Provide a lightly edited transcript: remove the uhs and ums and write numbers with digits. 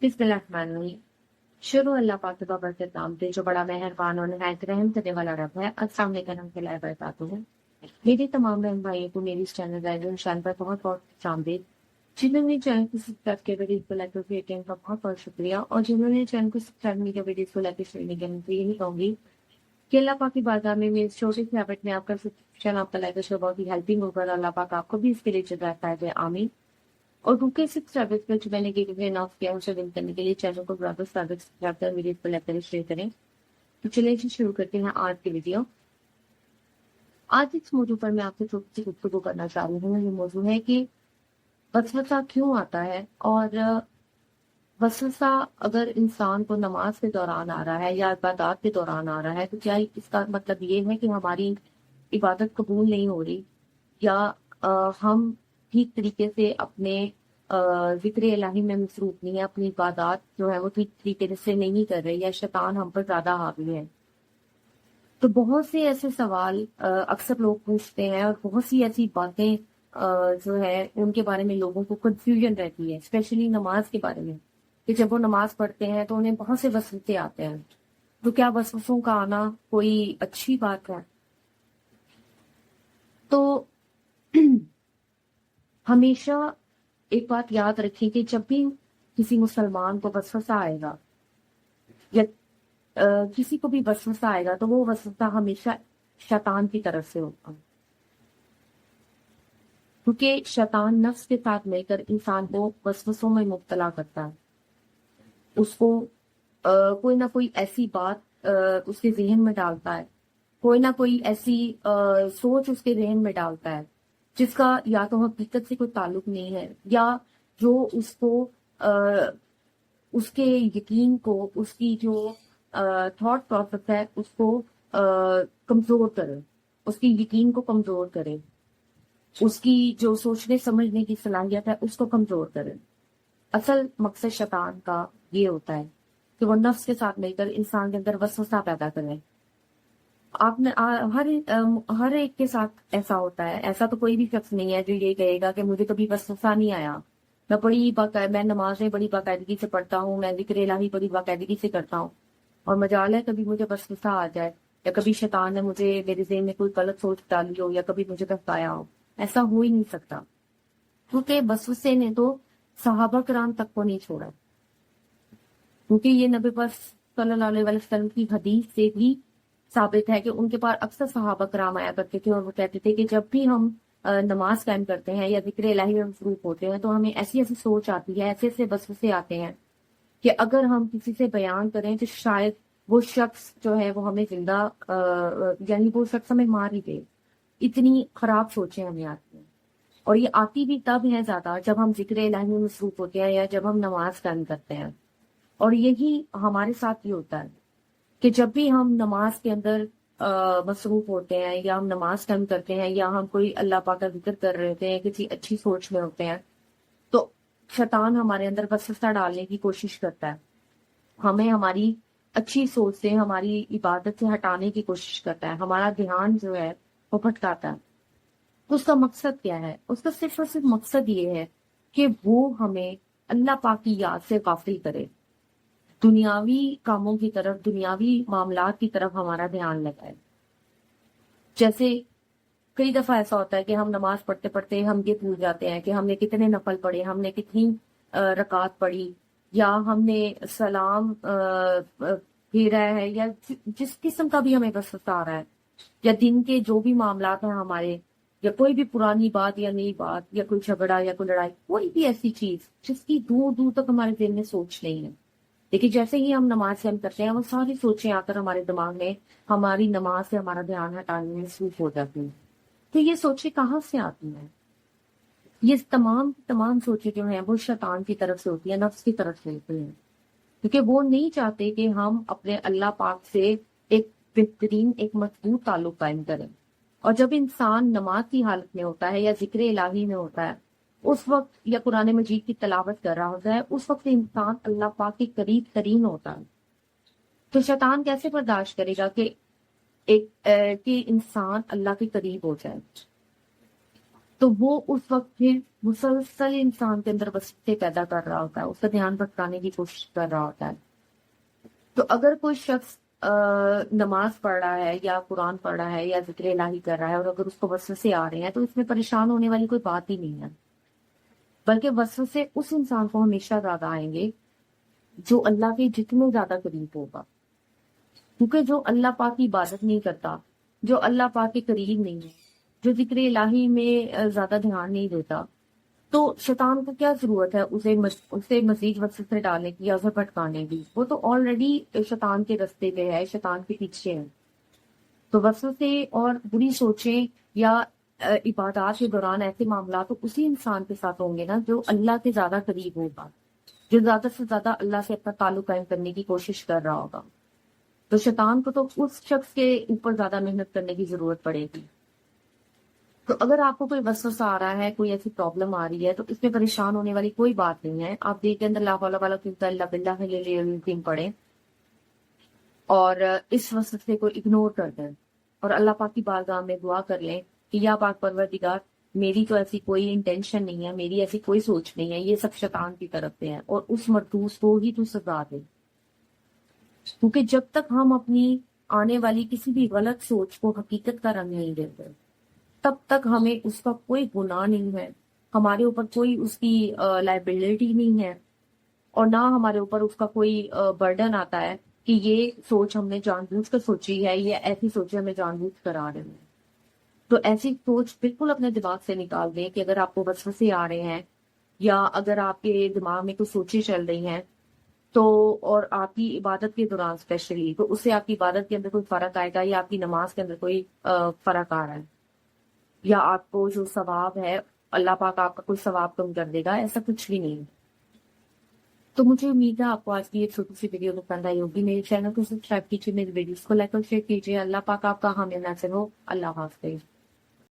بسم اللہ الرحمن الرحیم۔ شروع اللہ پاک کے بابرکت نام سے جو بڑا مہربان اور نہایت رحم کرنے والا رب ہے۔ السلام علیکم ورحمۃ اللہ وبرکاتہ۔ میری تمام بہن بھائیوں کو میری اس چینل رائڈر شان پر بہت بہت آمدید۔ جنہوں نے چینل کو سبسکرائب کیا ویڈیوز کو لائک اور شیئر کا بہت بہت شکریہ، اور جنہوں نے چینل کو سبسکرائب نہیں کیا ویڈیوز کو لائک اور شیئر نہیں کرنا، تو یہی کہوں گی کہ اللہ پاک کی بارگاہ میں میری چھوٹی سی ہیبٹ میں آپ کا سبسکرپشن، آپ کا لائک اور شیئر بہت ہی ہیلپنگ ہوگا۔ اللہ پاک آپ کو بھی اس کے لیے جزائے خیر آمین۔ اور روکے سکس سروس پر جو میں نے آف کیا اسے ون کرنے کے لیے چینل کو برابر سبسکرائب کر ویڈیو کو لائک کریں شیئر کریں۔ تو چلیے جی شروع کرتے ہیں آج کی ویڈیو۔ آج اس موضوع پر میں آپ سے چھوٹی سی گفتگو کرنا چاہ رہی ہوں۔ یہ موضوع ہے کہ وسوسہ کیوں آتا ہے، اور وسوسہ اگر انسان کو نماز کے دوران آ رہا ہے یا عبادات کے دوران آ رہا ہے تو کیا اس کا مطلب یہ ہے کہ ہماری عبادت قبول نہیں ہو رہی، یا ہم ٹھیک طریقے سے اپنے ذکر الہی میں مصروف نہیں ہے، اپنی عبادات جو ہے وہ ٹھیک طریقے سے نہیں کر رہے، یا شیطان ہم پر زیادہ حاوی ہے؟ تو بہت سے ایسے سوال اکثر لوگ پوچھتے ہیں، اور بہت سی ایسی باتیں جو ہے ان کے بارے میں لوگوں کو کنفیوژن رہتی ہے، اسپیشلی نماز کے بارے میں، کہ جب وہ نماز پڑھتے ہیں تو انہیں بہت سے وسوسے آتے ہیں۔ تو کیا وسوسوں کا آنا کوئی اچھی بات ہے؟ تو ہمیشہ ایک بات یاد رکھیں کہ جب بھی کسی مسلمان کو وسوسہ آئے گا، یا کسی کو بھی وسوسہ آئے گا، تو وہ وسوسہ ہمیشہ شیطان کی طرف سے ہوگا، کیونکہ شیطان نفس کے ساتھ مل کر انسان کو وسوسوں میں مبتلا کرتا ہے۔ اس کو کوئی نہ کوئی ایسی بات اس کے ذہن میں ڈالتا ہے، کوئی نہ کوئی ایسی سوچ اس کے ذہن میں ڈالتا ہے جس کا یا تو حقیقت سے کوئی تعلق نہیں ہے، یا جو اس کو اس کے یقین کو، اس کی جو تھاٹ پروسیس ہے اس کو کمزور کرے، اس کی یقین کو کمزور کرے، اس کی جو سوچنے سمجھنے کی صلاحیت ہے اس کو کمزور کرے۔ اصل مقصد شیطان کا یہ ہوتا ہے کہ وہ نفس کے ساتھ مل کر انسان کے اندر وسوسہ پیدا کرے۔ آپ نے ہر ایک کے ساتھ ایسا ہوتا ہے، ایسا تو کوئی بھی شخص نہیں ہے جو یہ کہے گا کہ مجھے کبھی وسوسہ نہیں آیا، میں نمازیں بڑی باقاعدگی سے پڑھتا ہوں، میں ذکر الہی بڑی باقاعدگی سے کرتا ہوں، اور مجال ہے کبھی مجھے وسوسہ آ جائے، یا کبھی شیطان نے مجھے میرے ذہن میں کوئی غلط سوچ ڈالی ہو، یا کبھی مجھے بہکایا ہو۔ ایسا ہو ہی نہیں سکتا، کیونکہ وسوسے نے تو صحابہ کرام تک کو نہیں چھوڑا، کیونکہ یہ نبی پاک صلی اللہ علیہ وسلم کی حدیث سے بھی ثابت ہے کہ ان کے پاس اکثر صحابہ کرام آیا کرتے تھے، اور وہ کہتے تھے کہ جب بھی ہم نماز قائم کرتے ہیں یا ذکر الہی میں مصروف ہوتے ہیں تو ہمیں ایسی ایسی سوچ آتی ہے، ایسے ایسے وسوسے آتے ہیں کہ اگر ہم کسی سے بیان کریں تو شاید وہ شخص جو ہے وہ ہمیں زندہ یعنی وہ شخص ہمیں مار ہی دے۔ اتنی خراب سوچیں ہمیں آتی ہیں، اور یہ آتی بھی تب ہے زیادہ جب ہم ذکر الہی میں مصروف ہوتے ہیں یا جب ہم نماز قائم کرتے ہیں۔ اور یہی ہمارے ساتھ ہی ہوتا ہے کہ جب بھی ہم نماز کے اندر مصروف ہوتے ہیں، یا ہم نماز قائم کرتے ہیں، یا ہم کوئی اللہ پاک کا ذکر کر رہے ہوتے ہیں، کسی اچھی سوچ میں ہوتے ہیں، تو شیطان ہمارے اندر وسوسہ ڈالنے کی کوشش کرتا ہے، ہمیں ہماری اچھی سوچ سے، ہماری عبادت سے ہٹانے کی کوشش کرتا ہے، ہمارا دھیان جو ہے وہ بھٹکاتا ہے۔ اس کا مقصد کیا ہے؟ اس کا صرف اور صرف مقصد یہ ہے کہ وہ ہمیں اللہ پاک کی یاد سے غافل کرے، دنیاوی کاموں کی طرف، دنیاوی معاملات کی طرف ہمارا دھیان لگائے۔ جیسے کئی دفعہ ایسا ہوتا ہے کہ ہم نماز پڑھتے پڑھتے ہم یہ بھول جاتے ہیں کہ ہم نے کتنے نفل پڑھے، ہم نے کتنی رکعات پڑھی، یا ہم نے سلام پھیرا ہے، یا جس قسم کا بھی ہمیں وسوسہ آ رہا ہے، یا دن کے جو بھی معاملات ہیں ہمارے، یا کوئی بھی پرانی بات یا نئی بات، یا کوئی جھگڑا یا کوئی لڑائی، کوئی بھی ایسی چیز جس کی دور دور تک ہمارے دل میں سوچ نہیں ہے، لیکن جیسے ہی ہم نماز قائم کرتے ہیں وہ ساری سوچیں آ کر ہمارے دماغ میں ہماری نماز سے ہمارا دھیان ہٹانے میں مصروف ہو جاتی ہیں۔ تو یہ سوچیں کہاں سے آتی ہیں؟ یہ تمام سوچیں جو ہیں وہ شیطان کی طرف سے ہوتی ہیں، نفس کی طرف سے ہوتی ہیں، کیونکہ وہ نہیں چاہتے کہ ہم اپنے اللہ پاک سے ایک بہترین، ایک مضبوط تعلق قائم کریں۔ اور جب انسان نماز کی حالت میں ہوتا ہے یا ذکر الہی میں ہوتا ہے اس وقت، یا قرآن مجید کی تلاوت کر رہا ہوتا ہے، اس وقت انسان اللہ پاک کے قریب ترین ہوتا ہے۔ تو شیطان کیسے برداشت کرے گا کہ کہ انسان اللہ کے قریب ہو جائے؟ تو وہ اس وقت پھر مسلسل انسان کے اندر وسوسے پیدا کر رہا ہوتا ہے، اس کا دھیان بھٹکانے کی کوشش کر رہا ہوتا ہے۔ تو اگر کوئی شخص نماز پڑھ رہا ہے یا قرآن پڑھ رہا ہے یا ذکر الہی کر رہا ہے اور اگر اس کو وسوسے آ رہے ہیں تو اس میں پریشان ہونے والی کوئی بات ہی نہیں ہے، بلکہ وسوسے اس انسان کو ہمیشہ زیادہ آئیں گے جو اللہ کے جتنے زیادہ قریب ہوگا، کیونکہ جو اللہ پاک کی عبادت نہیں کرتا، جو اللہ پاک کے قریب نہیں ہے، جو ذکر الہی میں زیادہ دھیان نہیں دیتا، تو شیطان کو کیا ضرورت ہے اسے مزید وسوسے ڈالنے کی یا اسے بھٹکانے کی؟ وہ تو آلریڈی شیطان کے رستے پہ ہے، شیطان کے پیچھے ہے۔ تو وسوسے اور بری سوچیں یا عبادات کے دوران ایسے معاملات تو اسی انسان کے ساتھ ہوں گے نا جو اللہ کے زیادہ قریب ہوگا، جو زیادہ سے زیادہ اللہ سے اپنا تعلق قائم کرنے کی کوشش کر رہا ہوگا۔ تو شیطان کو تو اس شخص کے اوپر زیادہ محنت کرنے کی ضرورت پڑے گی۔ تو اگر آپ کو کوئی وسوسہ آ رہا ہے، کوئی ایسی پرابلم آ رہی ہے، تو اس میں پریشان ہونے والی کوئی بات نہیں ہے۔ آپ دیکھ کے اندر لا حول ولا قوت الا باللہ العظیم پڑھیں اور اس وسوسے کو اگنور کر دیں اور اللہ پاک کی بارگاہ میں دعا کر لیں کہ یا پاک پروردگار، میری تو ایسی کوئی انٹینشن نہیں ہے، میری ایسی کوئی سوچ نہیں ہے، یہ سب شیطان کی طرف سے ہے، اور اس مردوس کو ہی تو سزا دے۔ کیونکہ جب تک ہم اپنی آنے والی کسی بھی غلط سوچ کو حقیقت کا رنگ نہیں دیتے، تب تک ہمیں اس کا کوئی گناہ نہیں ہے، ہمارے اوپر کوئی اس کی لائبلٹی نہیں ہے، اور نہ ہمارے اوپر اس کا کوئی برڈن آتا ہے کہ یہ سوچ ہم نے جان بوجھ کر سوچی ہے، یہ ایسی سوچیں ہمیں جان بوجھ کر آ رہے ہیں۔ تو ایسی سوچ بالکل اپنے دماغ سے نکال دیں کہ اگر آپ کو وسوسے آ رہے ہیں یا اگر آپ کے دماغ میں کچھ سوچیں چل رہی ہیں تو، اور آپ کی عبادت کے دوران اسپیشلی، تو اس سے آپ کی عبادت کے اندر کوئی فرق آئے گا یا آپ کی نماز کے اندر کوئی فرق آ رہا ہے، یا آپ کو جو ثواب ہے اللہ پاک آپ کا کوئی ثواب کم کر دے گا، ایسا کچھ بھی نہیں۔ تو مجھے امید ہے آپ کو آج کی یہ چھوٹی سی ویڈیو پسند آئی ہوگی۔ میرے چینل کو سبسکرائب کیجیے، میری ویڈیوز کو لائک اور شیئر کیجیے۔ اللہ پاک آپ کا حامی ناصر ہو۔ اللہ حافظ۔